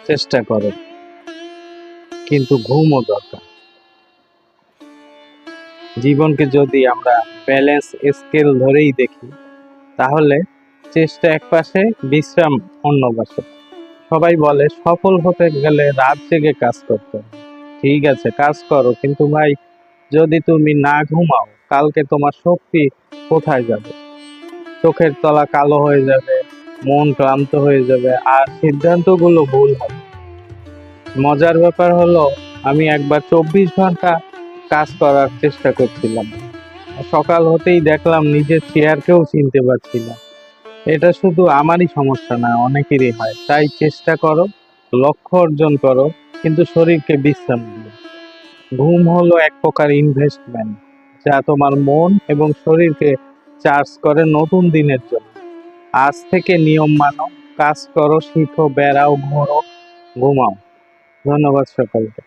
চেষ্টা করো, কিন্তু ঘুমও দরকার। জীবনকে যদি আমরা ব্যালেন্স স্কেল ধরেই দেখি, তাহলে চেষ্টা এক পাশে, বিশ্রাম অন্য পাশে। সবাই বলে সফল হতে গেলে রাত জেগে কাজ করতে হবে। ঠিক আছে, কাজ করো, কিন্তু ভাই যদি তুমি না ঘুমাও, কালকে তোমার শক্তি কোথায় যাবে? চোখের তলা কালো হয়ে যাবে, মন ক্লান্ত হয়ে যাবে, আর সিদ্ধান্তগুলো ভুল হবে। মজার ব্যাপার হলো, আমি একবার 24 ঘন্টা কাজ করার চেষ্টা করছিলাম, সকাল হতেই দেখলাম নিজের চেয়ারকেও চিনতে পারছি না। এটা শুধু আমারই সমস্যা না, অনেকেরই হয়। তাই চেষ্টা করো, লক্ষ্য অর্জন করো, কিন্তু শরীরকে বিশ্রাম দিও। ঘুম হলো এক প্রকার ইনভেস্টমেন্ট, যা তোমার মন এবং শরীরকে চার্জ করে নতুন দিনের জন্য। আজ থেকে নিয়ম মানো, কাজ করো, শিখো, বেড়াও, ঘোরো, ঘুমাও। ধন্যবাদ সকলকে।